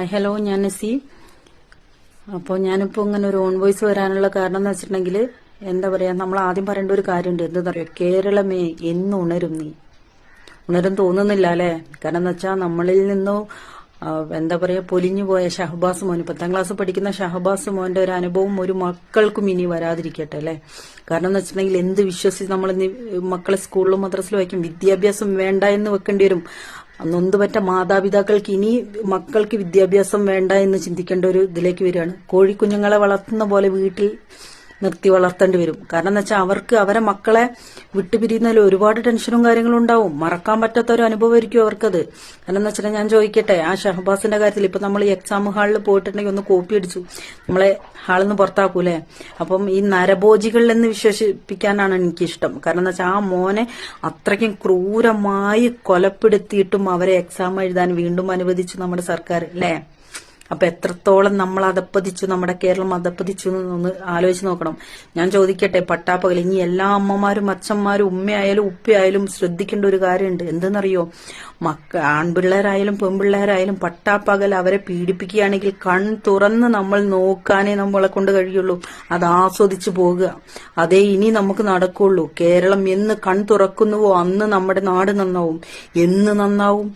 Hello, ഞാൻ നസി. അപ്പോൾ ഞാനിപ്പോൾ ഇങ്ങനെ ഒരു ഓൺ വോയിസ് വരാനുള്ള കാരണം എന്ന് വെച്ചിട്ടുണ്ടെങ്കിൽ എന്താ പറയുക, നമ്മൾ ആദ്യം പറയേണ്ട ഒരു കാര്യമുണ്ട്. എന്താ പറയുക, കേരളമേ എന്ന് ഉണരും നീ. ഉണരും തോന്നുന്നില്ല അല്ലേ? കാരണം എന്ന് വെച്ചാൽ നമ്മളിൽ നിന്നോ എന്താ പറയുക, പൊലിഞ്ഞു പോയ ഷഹബാസ് മോൻ, 10ാം ക്ലാസ് പഠിക്കുന്ന ഷഹബാസ് മോന്റെ ഒരു അനുഭവം ഒരു മക്കൾക്കും ഇനി വരാതിരിക്കട്ടെ അല്ലേ? കാരണം എന്ന് വെച്ചിട്ടുണ്ടെങ്കിൽ എന്ത് വിശ്വസിച്ച് നമ്മൾ മക്കളെ സ്കൂളിലും മദ്രസിലും വയ്ക്കും. വിദ്യാഭ്യാസം വേണ്ട എന്ന് വെക്കേണ്ടി വരും. നൊന്തുപറ്റ മാതാപിതാക്കൾക്ക് ഇനി മക്കൾക്ക് വിദ്യാഭ്യാസം വേണ്ട എന്ന് ചിന്തിക്കേണ്ട ഒരു ഇതിലേക്ക് വരികയാണ്. കോഴിക്കുഞ്ഞുങ്ങളെ വളർത്തുന്ന പോലെ വീട്ടിൽ നിർത്തി വളർത്തേണ്ടി വരും. കാരണം എന്ന് വെച്ചാൽ അവർക്ക് അവരെ മക്കളെ വിട്ടുപിരിയുന്നതിൽ ഒരുപാട് ടെൻഷനും കാര്യങ്ങളും ഉണ്ടാവും. മറക്കാൻ പറ്റാത്ത ഒരു അനുഭവമായിരിക്കും അവർക്കത്. കാരണം എന്ന് വെച്ചാൽ ഞാൻ ചോദിക്കട്ടെ, ആ ഷഹബാസിന്റെ കാര്യത്തിൽ ഇപ്പൊ നമ്മൾ ഈ എക്സാം ഹാളിൽ പോയിട്ടുണ്ടെങ്കിൽ ഒന്ന് കോപ്പി അടിച്ചു, നമ്മളെ ഹാളിൽ നിന്ന് പുറത്താക്കൂലേ? അപ്പം ഈ നരഭോജികൾ എന്ന് വിശേഷിപ്പിക്കാനാണ് എനിക്കിഷ്ടം. കാരണം എന്ന് വെച്ചാൽ ആ മോനെ അത്രയ്ക്കും ക്രൂരമായി കൊലപ്പെടുത്തിയിട്ടും അവരെ എക്സാം എഴുതാൻ വീണ്ടും അനുവദിച്ചു നമ്മുടെ സർക്കാർ അല്ലേ? അപ്പൊ എത്രത്തോളം നമ്മൾ അതപ്പതിച്ചു, നമ്മുടെ കേരളം അതപ്പതിച്ചു എന്നൊന്ന് ആലോചിച്ച് നോക്കണം. ഞാൻ ചോദിക്കട്ടെ, പട്ടാപ്പകൽ ഇനി എല്ലാ അമ്മമാരും അച്ഛന്മാരും ഉമ്മയായാലും ഉപ്പയായാലും ശ്രദ്ധിക്കേണ്ട ഒരു കാര്യമുണ്ട്. എന്തെന്നറിയോ, ആൺപിള്ളേരായാലും പെൺപിള്ളേരായാലും പട്ടാപ്പകൽ അവരെ പീഡിപ്പിക്കുകയാണെങ്കിൽ കൺ തുറന്ന് നമ്മൾ നോക്കാനേ നമ്മളെ കൊണ്ട് കഴിയുള്ളൂ. അത് ആസ്വദിച്ചു പോകുക, അതേ ഇനി നമുക്ക് നടക്കുള്ളൂ. കേരളം എന്ന് കൺ തുറക്കുന്നുവോ അന്ന് നമ്മുടെ നാട് നന്നാവും. എന്ന് നന്നാവും?